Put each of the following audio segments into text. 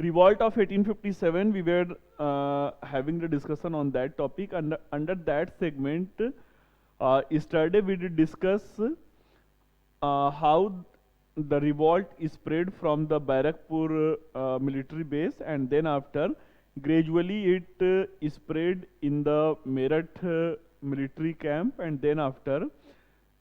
Revolt of 1857, we were having the discussion on that topic. Under that segment, yesterday we did discuss how the revolt is spread from the Barakpur military base, and then after gradually it spread in the Meerut military camp, and then after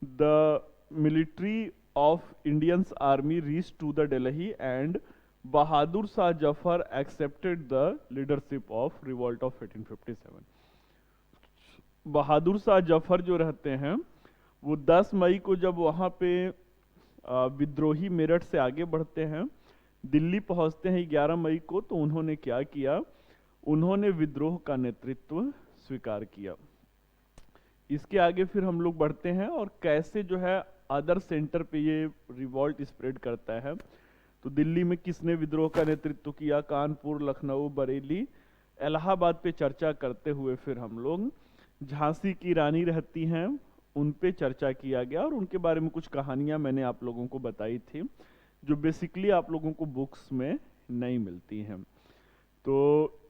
the military of Indians army reached to the Delhi, and Bahadur Shah Jafar accepted the leadership of revolt of 1857. Bahadur Shah Zafar जो रहते हैं वो 10 मई को जब वहाँ पे विद्रोही मेरठ से आगे बढ़ते हैं, दिल्ली पहुँचते हैं 11 मई को, तो उन्होंने क्या किया, उन्होंने विद्रोह का नेतृत्व स्वीकार किया। इसके आगे फिर हम लोग बढ़ते हैं और कैसे जो है अदर सेंटर पे ये रिवॉल्ट स्प्रेड करता है। तो दिल्ली में किसने विद्रोह का नेतृत्व किया, कानपुर, लखनऊ, बरेली, इलाहाबाद पे चर्चा करते हुए फिर हम लोग झांसी की रानी रहती हैं उन पे चर्चा किया गया, और उनके बारे में कुछ कहानियां मैंने आप लोगों को बताई थी जो बेसिकली आप लोगों को बुक्स में नहीं मिलती हैं। तो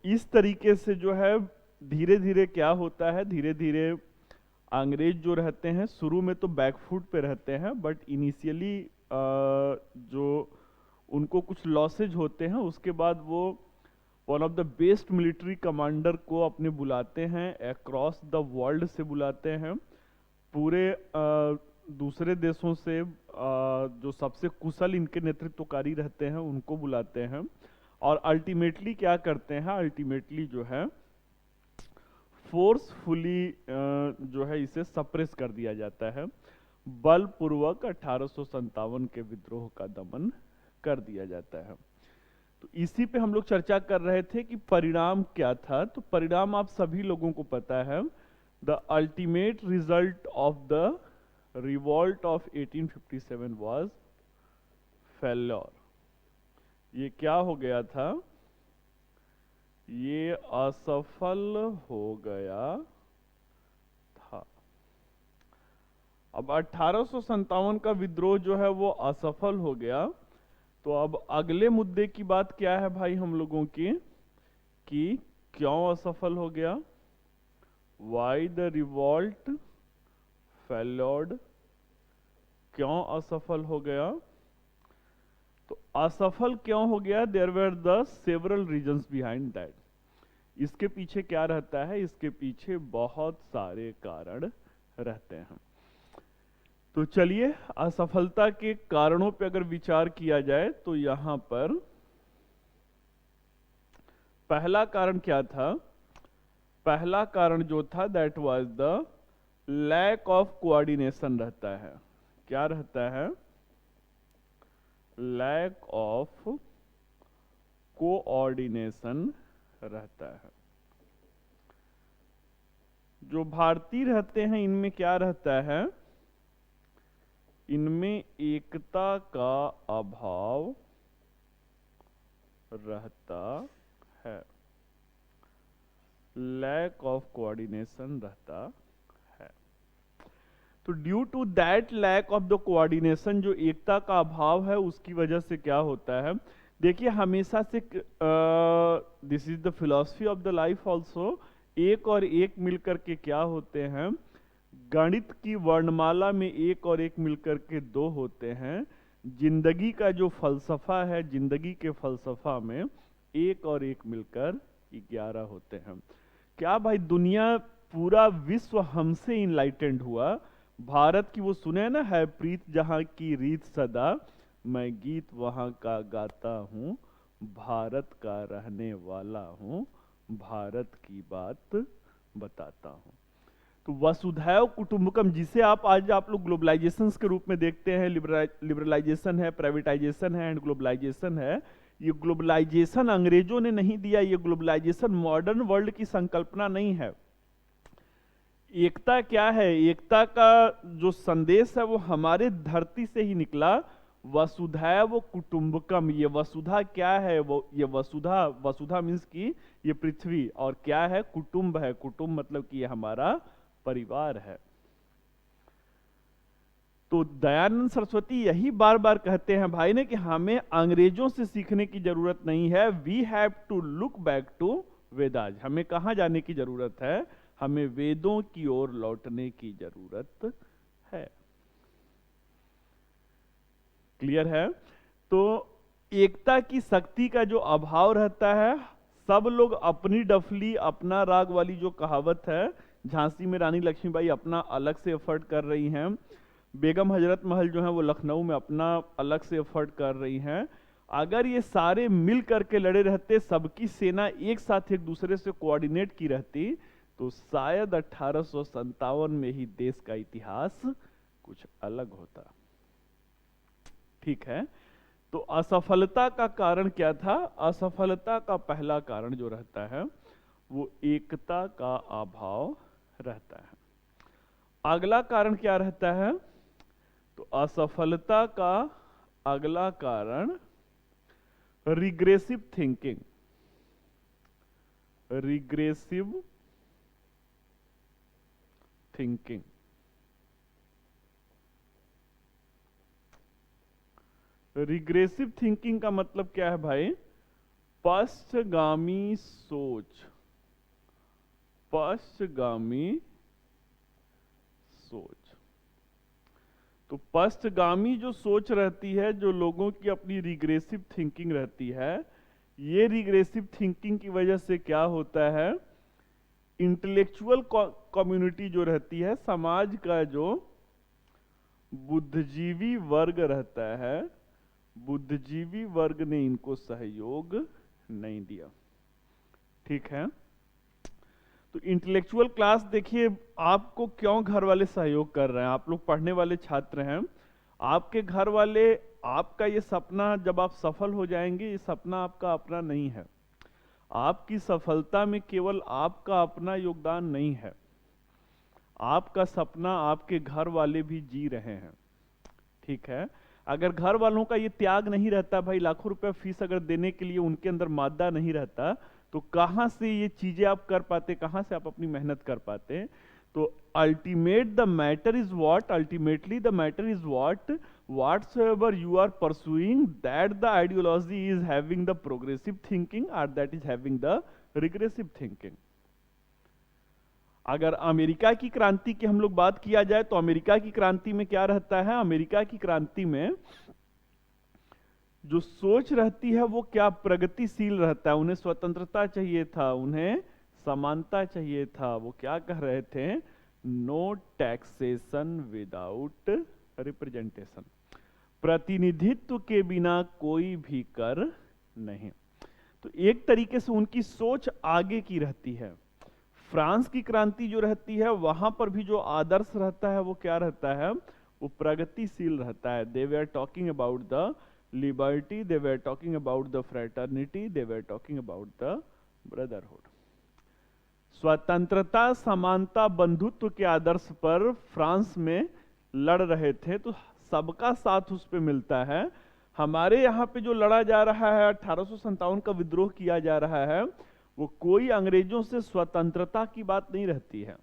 इस तरीके से जो है धीरे धीरे क्या होता है, धीरे धीरे अंग्रेज जो रहते हैं शुरू में तो बैकफुट पे रहते हैं, बट इनिशियली जो उनको कुछ लॉसेज होते हैं, उसके बाद वो one of the best military commander को अपने बुलाते हैं, अक्रॉस द वर्ल्ड से बुलाते हैं, पूरे दूसरे देशों से जो सबसे कुशल इनके नेतृत्वकारी रहते हैं उनको बुलाते हैं, और अल्टीमेटली क्या करते हैं, अल्टीमेटली जो है फोर्सफुली जो है इसे सप्रेस कर दिया जाता है, बलपूर्वक 1857 के विद्रोह का दमन कर दिया जाता है। तो इसी पे हम लोग चर्चा कर रहे थे कि परिणाम क्या था। तो परिणाम आप सभी लोगों को पता है, the ultimate result of the revolt of 1857 was failure. ये क्या हो गया था, ये असफल हो गया था। अब 1857 का विद्रोह जो है वो असफल हो गया, तो अब अगले मुद्दे की बात क्या है भाई हम लोगों की, कि क्यों असफल हो गया, वाई द रिवॉल्ट फेल्योर्ड, क्यों असफल हो गया। तो असफल क्यों हो गया, there were the several reasons behind that. इसके पीछे क्या रहता है, इसके पीछे बहुत सारे कारण रहते हैं। तो चलिए असफलता के कारणों पे अगर विचार किया जाए तो यहां पर पहला कारण क्या था, पहला कारण जो था that was the lack of coordination रहता है। क्या रहता है, लैक ऑफ कोऑर्डिनेशन रहता है। जो भारतीय रहते हैं इनमें क्या रहता है, इनमें एकता का अभाव रहता है, लैक ऑफ कोऑर्डिनेशन रहता है। तो due to that lack of the coordination, जो एकता का अभाव है उसकी वजह से क्या होता है, देखिए हमेशा से this is the philosophy of the life also, एक और एक मिलकर के क्या होते हैं, गणित की वर्णमाला में एक और एक मिलकर के दो होते हैं, जिंदगी का जो फलसफा है, जिंदगी के फलसफा में एक और एक मिलकर 11 होते हैं। क्या भाई दुनिया, पूरा विश्व हमसे इनलाइटेंड हुआ। भारत की वो सुने ना, है प्रीत जहां की रीत सदा, मैं गीत वहां का गाता हूं, भारत का रहने वाला हूं, भारत की बात बताता हूं। तो वसुधैव कुटुंबकम, जिसे आज आप लोग ग्लोबलाइजेशन के रूप में देखते हैं, लिबरलाइजेशन है, प्राइवेटाइजेशन है एंड ग्लोबलाइजेशन है, ये ग्लोबलाइजेशन अंग्रेजों ने नहीं दिया, ये ग्लोबलाइजेशन मॉडर्न वर्ल्ड की संकल्पना नहीं है। एकता क्या है, एकता का जो संदेश है वो हमारे धरती से ही निकला, वसुधैव कुटुंबकम। ये वसुधा क्या है, वो ये वसुधा, वसुधा मीन्स की ये पृथ्वी, और क्या है, कुटुंब है, कुटुंब मतलब कि ये हमारा परिवार है। तो दयानंद सरस्वती यही बार बार कहते हैं भाई ने कि हमें अंग्रेजों से सीखने की जरूरत नहीं है, we have to look back to Vedas. हमें कहाँ जाने की जरूरत है? हमें वेदों की ओर लौटने की जरूरत है। क्लियर है? तो एकता की शक्ति का जो अभाव रहता है, सब लोग अपनी डफली अपना राग वाली जो कहावत है, झांसी में रानी लक्ष्मीबाई अपना अलग से एफर्ट कर रही हैं, बेगम हजरत महल जो है वो लखनऊ में अपना अलग से एफर्ट कर रही हैं। अगर ये सारे मिल करके लड़े रहते, सबकी सेना एक साथ एक दूसरे से कोऑर्डिनेट की रहती, तो शायद 1857 में ही देश का इतिहास कुछ अलग होता। ठीक है? तो असफलता का कारण क्या था? असफलता का पहला कारण जो रहता है वो एकता का अभाव रहता है। अगला कारण क्या रहता है? तो असफलता का अगला कारण regressive thinking. Regressive thinking. Regressive thinking का मतलब क्या है भाई? पश्चगामी सोच। पश्चगामी सोच। तो पश्चगामी जो सोच रहती है, जो लोगों की अपनी रिग्रेसिव थिंकिंग रहती है, ये रिग्रेसिव थिंकिंग की वजह से क्या होता है? इंटेलेक्चुअल कम्युनिटी जो रहती है, समाज का जो बुद्धिजीवी वर्ग रहता है, बुद्धिजीवी वर्ग ने इनको सहयोग नहीं दिया। ठीक है? तो इंटेलेक्चुअल क्लास, देखिए आपको क्यों घर वाले सहयोग कर रहे हैं? आप लोग पढ़ने वाले छात्र हैं, आपके घर वाले, आपका ये सपना जब आप सफल हो जाएंगे, ये सपना आपका अपना नहीं है। आपकी सफलता में केवल आपका अपना योगदान नहीं है, आपका सपना आपके घर वाले भी जी रहे हैं। ठीक है? अगर घर वालों का ये त्याग नहीं रहता भाई, लाखों रुपए फीस अगर देने के लिए उनके अंदर मादा नहीं रहता, तो कहां से ये चीजें आप कर पाते, कहां से आप अपनी मेहनत कर पाते? तो ultimate the matter is what, ultimately the matter is what, whatsoever you are pursuing, that the ideology is having the progressive thinking और that is having the regressive thinking. अगर अमेरिका की क्रांति की हम लोग बात किया जाए, तो अमेरिका की क्रांति में क्या रहता है? अमेरिका की क्रांति में जो सोच रहती है वो क्या प्रगतिशील रहता है। उन्हें स्वतंत्रता चाहिए था, उन्हें समानता चाहिए था। वो क्या कह रहे थे? No taxation without representation. प्रतिनिधित्व के बिना कोई भी कर नहीं। तो एक तरीके से उनकी सोच आगे की रहती है। फ्रांस की क्रांति जो रहती है, वहां पर भी जो आदर्श रहता है वो क्या रहता है? वो प्रगतिशील रहता है। They were talking about the liberty, they were talking about the fraternity, they were talking about the brotherhood. स्वतंत्रता, समानता, बंधुत्व के आदर्श पर फ्रांस में लड़ रहे थे, तो सबका साथ उस पे मिलता है। हमारे यहाँ पे जो लड़ा जा रहा है, 1857 का विद्रोह किया जा रहा है, वो कोई अंग्रेजों से स्वतंत्रता की बात नहीं रहती है,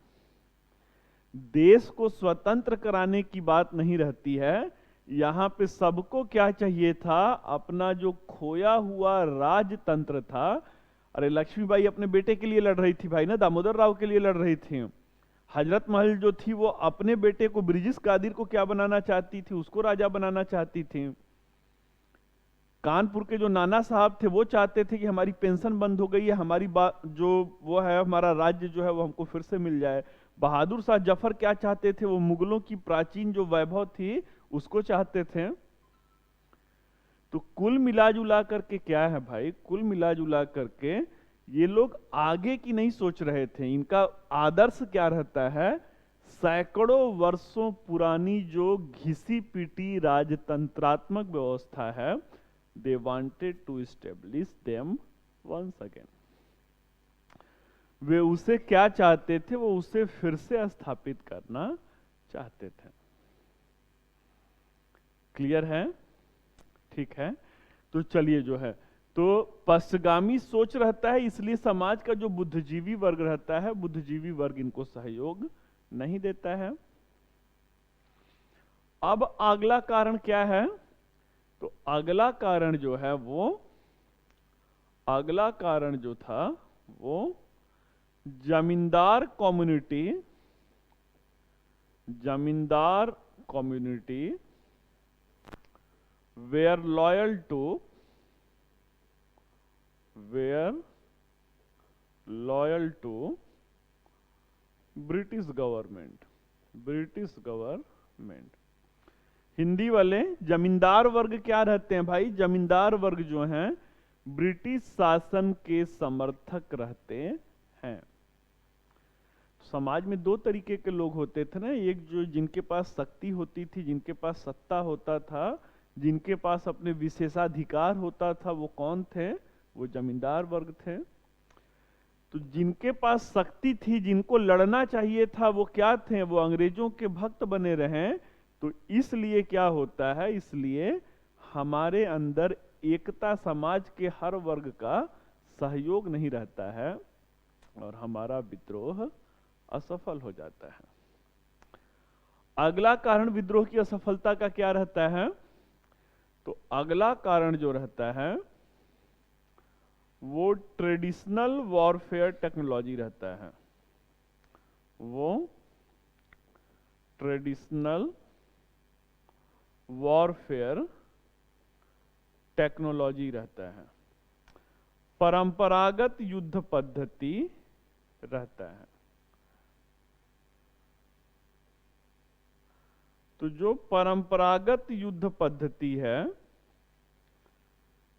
देश को स्वतंत्र कराने की बात नहीं रहती है। यहां पे सबको क्या चाहिए था? अपना जो खोया हुआ राजतंत्र था। अरे लक्ष्मीबाई अपने बेटे के लिए लड़ रही थी भाई ना, दामोदर राव के लिए लड़ रही थी। हजरत महल जो थी वो अपने बेटे को, ब्रिटिश कादिर को क्या बनाना चाहती थी? उसको राजा बनाना चाहती थी। कानपुर के जो नाना साहब थे वो चाहते थे कि हमारी पेंशन बंद हो गई है, हमारी बात जो वो है, हमारा राज्य जो है वो हमको फिर से मिल जाए। बहादुर शाह जफर क्या चाहते थे? वो मुगलों की प्राचीन जो वैभव थी उसको चाहते थे। तो कुल मिलाजुला करके क्या है भाई? कुल मिलाजुला करके ये लोग आगे की नहीं सोच रहे थे। इनका आदर्श क्या रहता है? सैकड़ों वर्षों पुरानी जो घिसी पिटी राजतंत्रात्मक व्यवस्था है, they wanted to establish them once again। वे उसे क्या चाहते थे? वो उसे फिर से स्थापित करना चाहते थे। क्लियर है? ठीक है? तो चलिए जो है, तो पश्चिगामी सोच रहता है, इसलिए समाज का जो बुद्धिजीवी वर्ग रहता है, बुद्धिजीवी वर्ग इनको सहयोग नहीं देता है। अब अगला कारण क्या है? तो अगला कारण जो है वो, अगला कारण जो था वो जमींदार कम्युनिटी, जमींदार community were loyal to, were loyal to British government, British government. Hindi वाले जमींदार वर्ग क्या रहते हैं भाई? जमींदार वर्ग जो हैं ब्रिटिश शासन के समर्थक रहते हैं। समाज में दो तरीके के लोग होते थे ना, एक जो जिनके पास शक्ति होती थी, जिनके पास सत्ता होता था, जिनके पास अपने विशेषाधिकार होता था, वो कौन थे? वो जमींदार वर्ग थे। तो जिनके पास शक्ति थी, जिनको लड़ना चाहिए था, वो क्या थे? वो अंग्रेजों के भक्त बने रहे। तो इसलिए क्या होता है, इसलिए हमारे अंदर एकता, समाज के हर वर्ग का सहयोग नहीं रहता है और हमारा विद्रोह असफल हो जाता है। अगला कारण विद्रोह की असफलता का क्या रहता है? तो अगला कारण जो रहता है वो ट्रेडिशनल वॉरफेयर टेक्नोलॉजी रहता है। वो ट्रेडिशनल वॉरफेयर टेक्नोलॉजी रहता है, परंपरागत युद्ध पद्धति रहता है। तो जो परंपरागत युद्ध पद्धति है,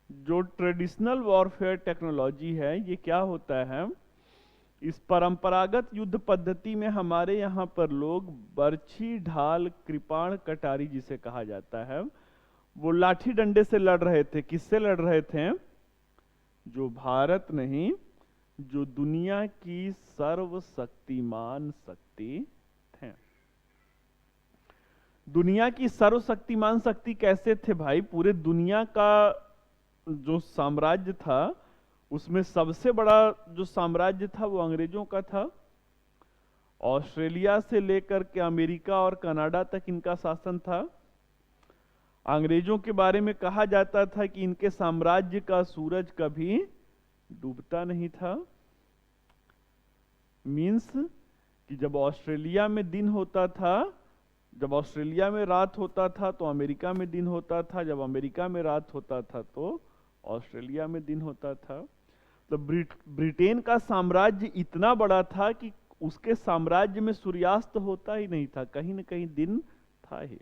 जो ट्रेडिशनल वॉरफेयर टेक्नोलॉजी है, ये क्या होता है? इस परंपरागत युद्ध पद्धति में हमारे यहाँ पर लोग बर्छी, ढाल, कृपाण, कटारी जिसे कहा जाता है, वो लाठी डंडे से लड़ रहे थे। किससे लड़ रहे थे? जो भारत नहीं, जो दुनिया की सर्वशक्तिमान शक्ति थे। दुनिया की सर्वशक्तिमान शक्ति कैसे थे भाई? पूरे दुनिया का जो साम्राज्य था, उसमें सबसे बड़ा जो साम्राज्य था वो अंग्रेजों का था। ऑस्ट्रेलिया से लेकर के अमेरिका और कनाडा तक इनका शासन था। अंग्रेजों के बारे में कहा जाता था कि इनके साम्राज्य का सूरज कभी डूबता नहीं था। मींस कि जब ऑस्ट्रेलिया में दिन होता था, जब ऑस्ट्रेलिया में रात होता था तो अमेरिका में दिन होता था, जब अमेरिका में रात होता था तो ऑस्ट्रेलिया में दिन होता था। तो ब्रिटेन का साम्राज्य इतना बड़ा था कि उसके साम्राज्य में सूर्यास्त होता ही नहीं था, कहीं न कहीं दिन था ही।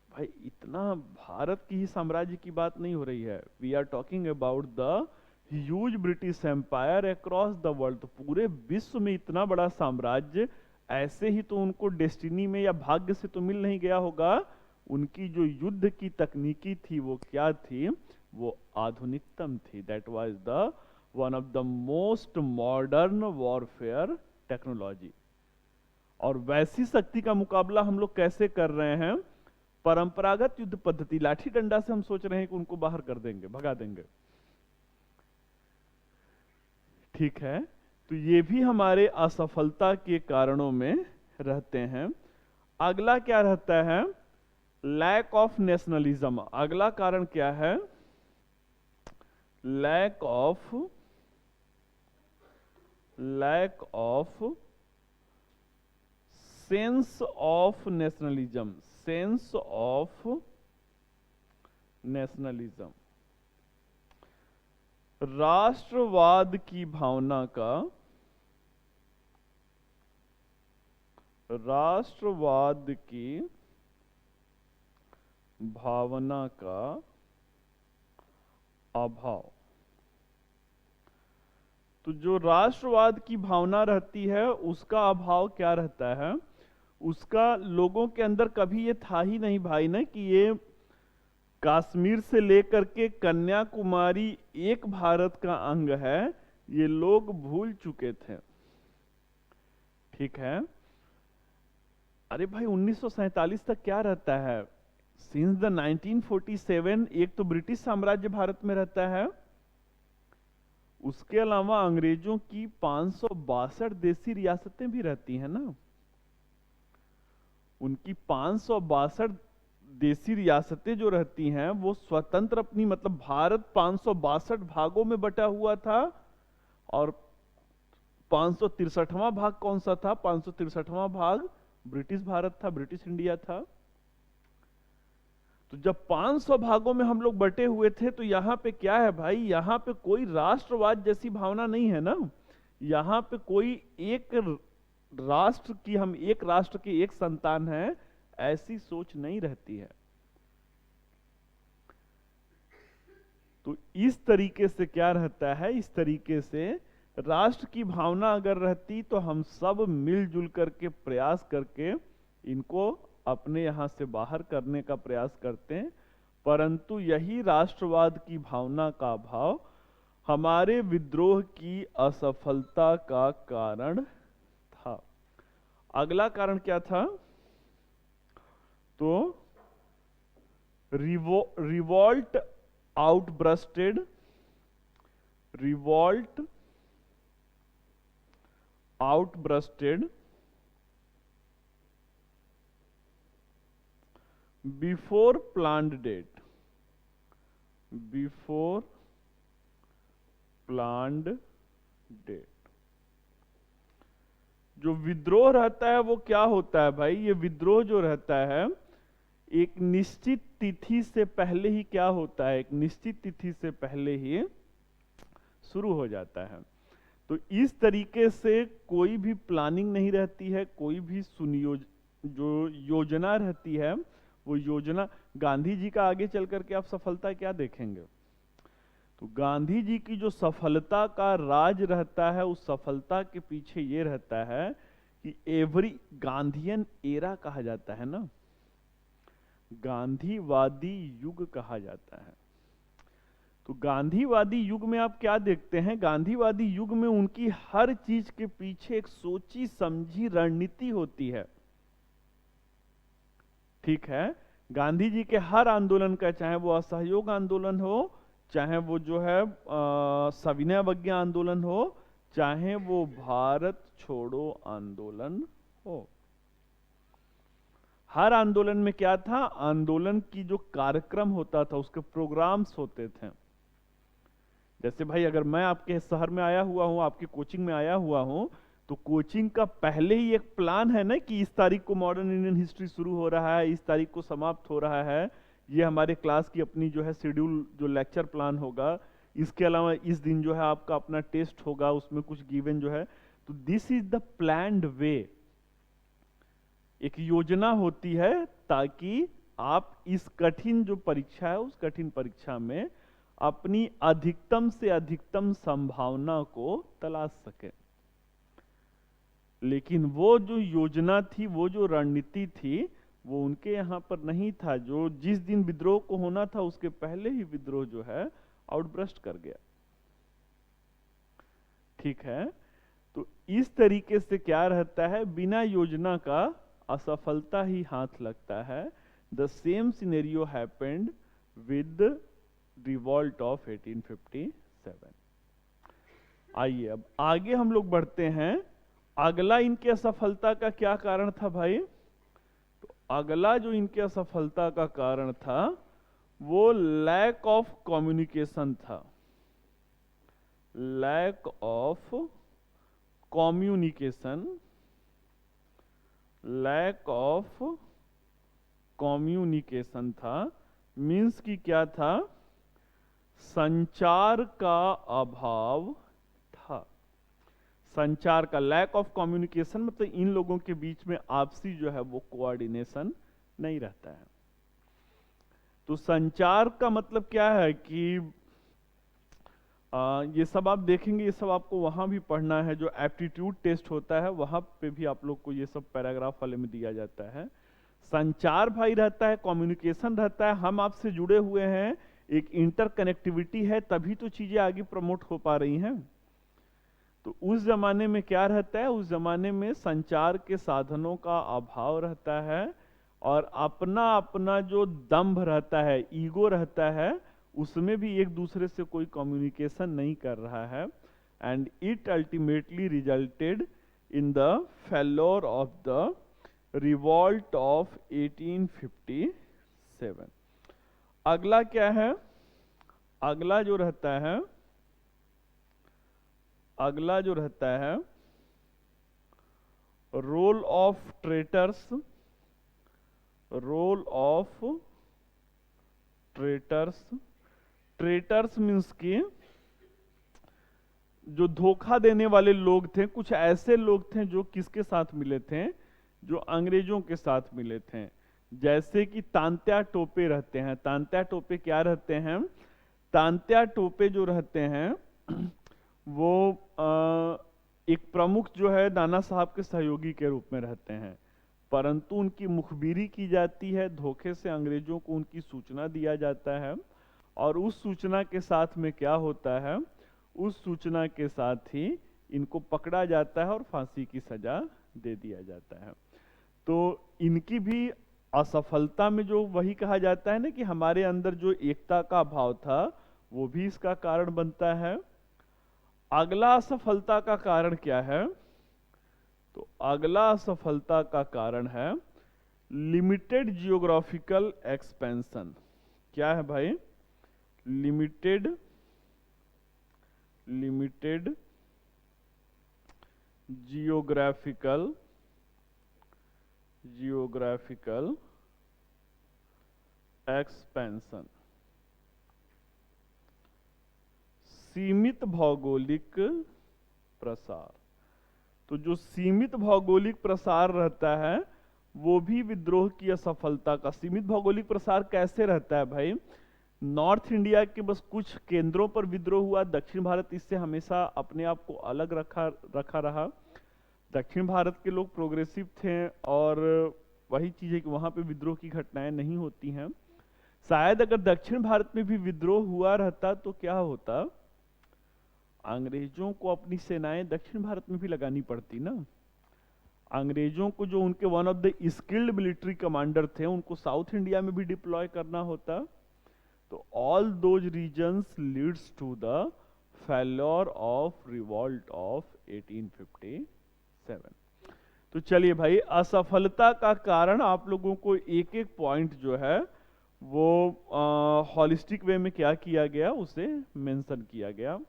भाई इतना भारत की ही साम्राज्य की बात नहीं हो रही है, we are talking about the huge British empire across the world. तो पूरे विश्व में इतना बड़ा साम्राज्य, ऐसे ही तो उनको डेस्टिनी में या भाग्य से तो मिल नहीं गया होगा। उनकी जो युद्ध की तकनीकी थी वो क्या थी? वो आधुनिकतम थी। That was the one of the most modern warfare technology. और वैसी शक्ति का मुकाबला हम लोग कैसे कर रहे हैं? परंपरागत युद्ध पद्धति, लाठी डंडा से हम सोच रहे हैं कि उनको बाहर कर देंगे, भगा देंगे। ठीक है, तो ये भी हमारे असफलता के कारणों में रहते हैं। अगला क्या रहता है? Lack of nationalism. अगला कारण क्या है? Lack of sense of nationalism, sense of nationalism. राष्ट्रवाद की भावना का, राष्ट्रवाद की भावना का अभाव। तो जो राष्ट्रवाद की भावना रहती है उसका अभाव क्या रहता है? उसका लोगों के अंदर कभी ये था ही नहीं भाई ना कि ये कश्मीर से लेकर के कन्याकुमारी एक भारत का अंग है। ये लोग भूल चुके थे। ठीक है, अरे भाई 1947 तक क्या रहता है? सिंस द 1947 एक तो ब्रिटिश साम्राज्य भारत में रहता है, उसके अलावा अंग्रेजों की 562 देसी रियासतें भी रहती हैं ना। उनकी 562 देशी रियासतें जो रहती हैं वो स्वतंत्र अपनी, मतलब भारत 562 भागों में बटा हुआ था, और 563वां भाग कौन सा था? 563वां भाग ब्रिटिश भारत था, ब्रिटिश इंडिया था। तो जब 500 भागों में हम लोग बटे हुए थे तो यहां पे क्या है भाई, यहां पे कोई राष्ट्रवाद जैसी भावना नहीं है ना। यहां पे कोई एक राष्ट्र की, हम एक राष्ट्र के एक संतान हैं, ऐसी सोच नहीं रहती है। तो इस तरीके से क्या रहता है, इस तरीके से राष्ट्र की भावना अगर रहती तो हम सब मिलजुल करके प्रयास करके इनको अपने यहां से बाहर करने का प्रयास करते हैं, परंतु यही राष्ट्रवाद की भावना का अभाव हमारे विद्रोह की असफलता का कारण था। अगला कारण क्या था? तो revolt outbursted, revolt outbursted before planned date, before planned date. जो विद्रोह रहता है वो क्या होता है भाई? ये विद्रोह जो रहता है एक निश्चित तिथि से पहले ही क्या होता है, एक निश्चित तिथि से पहले ही शुरू हो जाता है। तो इस तरीके से कोई भी प्लानिंग नहीं रहती है, कोई भी जो योजना रहती है वो योजना, गांधी जी का आगे चल करके आप सफलता क्या देखेंगे, तो गांधी जी की जो सफलता का राज रहता है, उस सफलता के पीछे ये रहता है कि एवरी गांधीयन एरा कहा जाता है ना, गांधीवादी युग कहा जाता है। तो गांधीवादी युग में आप क्या देखते हैं? गांधीवादी युग में उनकी हर चीज के पीछे एक सोची समझी रणनीति होती है, ठीक है। गांधी जी के हर आंदोलन का, चाहे वो असहयोग आंदोलन हो, चाहे वो जो है सविनय अवज्ञा आंदोलन हो, चाहे वो भारत छोड़ो आंदोलन हो, हर आंदोलन में क्या था, आंदोलन की जो कार्यक्रम होता था उसके प्रोग्राम्स होते थे। जैसे भाई अगर मैं आपके शहर में आया हुआ हूं, आपकी कोचिंग में आया हुआ हूं, तो कोचिंग का पहले ही एक प्लान है ना कि इस तारीख को मॉडर्न इंडियन हिस्ट्री शुरू हो रहा है, इस तारीख को समाप्त हो रहा है, ये हमारे क्लास की अपनी जो है शेड्यूल, जो लेक्चर प्लान होगा। इसके अलावा इस दिन जो है आपका अपना टेस्ट होगा, उसमें कुछ गिवन जो है, तो दिस इज द प्लान्ड वे। एक योजना होती है ताकि आप इस कठिन जो परीक्षा है उस कठिन परीक्षा में अपनी अधिकतम से अधिकतम संभावना को तलाश सके। लेकिन वो जो योजना थी, वो जो रणनीति थी, वो उनके यहां पर नहीं था। जो जिस दिन विद्रोह को होना था उसके पहले ही विद्रोह जो है आउटब्रस्ट कर गया, ठीक है। तो इस तरीके से क्या रहता है, बिना योजना का असफलता ही हाथ लगता है। The same scenario happened with revolt of 1857। आइए अब आगे हम लोग बढ़ते हैं। अगला इनके असफलता का क्या कारण था भाई? तो अगला जो इनके असफलता का कारण था वो लैक ऑफ कम्युनिकेशन था, lack of communication, lack of communication था। मीन्स कि क्या था, संचार का अभाव था। संचार का, लैक ऑफ कम्युनिकेशन मतलब इन लोगों के बीच में आपसी जो है वो कोऑर्डिनेशन नहीं रहता है। तो संचार का मतलब क्या है कि ये सब आप देखेंगे, ये सब आपको वहां भी पढ़ना है। जो एप्टीट्यूड टेस्ट होता है वहां पे भी आप लोग को ये सब पैराग्राफ वाले में दिया जाता है। संचार भाई रहता है, कम्युनिकेशन रहता है, हम आपसे जुड़े हुए हैं, एक इंटरकनेक्टिविटी है, तभी तो चीजें आगे प्रमोट हो पा रही हैं। तो उस जमाने में क्या रहता है, उस जमाने में संचार के साधनों का अभाव रहता है, और अपना अपना जो दंभ रहता है, ईगो रहता है, उसमें भी एक दूसरे से कोई कम्युनिकेशन नहीं कर रहा है। And it ultimately resulted in the failure of the revolt of 1857। अगला क्या है? अगला जो रहता है, अगला जो रहता है role of traitors, role of traitors. Traitors means की जो धोखा देने वाले लोग थे, कुछ ऐसे लोग थे जो किसके साथ मिले थे? जो अंग्रेजों के साथ मिले थे। जैसे कि तांत्या टोपे रहते हैं। तांत्या टोपे क्या रहते हैं? तांत्या टोपे जो रहते हैं वो एक प्रमुख जो है नाना साहब के सहयोगी के रूप में रहते हैं, परंतु उनकी मुखबिरी की जाती है, धोखे से अंग्रेजों को उनकी सूचना दिया जाता है, और उस सूचना के साथ में क्या होता है? उस सूचना के साथ ही इनको पकड़ा जाता है और फांसी की सजा दे दिया जाता है। तो इनकी भी असफलता में जो वही कहा जाता है ना कि हमारे अंदर जो एकता का भाव था वो भी इसका कारण बनता है। अगला असफलता का कारण क्या है? तो अगला असफलता का कारण है लिमिटेड जियोग्राफिकल एक्सपेंशन। क्या है भाई? Limited geographical expansion. सीमित भौगोलिक प्रसार। तो जो सीमित भौगोलिक प्रसार रहता है वो भी विद्रोह की असफलता का। सीमित भौगोलिक प्रसार कैसे रहता है भाई? नॉर्थ इंडिया के बस कुछ केंद्रों पर विद्रोह हुआ, दक्षिण भारत इससे हमेशा अपने आप को अलग रखा रहा। दक्षिण भारत के लोग प्रोग्रेसिव थे और वही चीज है कि वहां पे विद्रोह की घटनाएं नहीं होती हैं। शायद अगर दक्षिण भारत में भी विद्रोह हुआ रहता तो क्या होता? अंग्रेजों को अपनी सेनाएं दक्षिण भारत में भी लगानी पड़ती ना। अंग्रेजों को जो उनके one of the skilled military commander थे उनको साउथ इंडिया में भी डिप्लॉय करना होता। तो all those reasons leads to the failure of revolt of 1857। तो चलिए भाई, असफलता का कारण आप लोगों को एक एक पॉइंट जो है वो हॉलिस्टिक वे में क्या किया गया उसे मेंशन किया गया।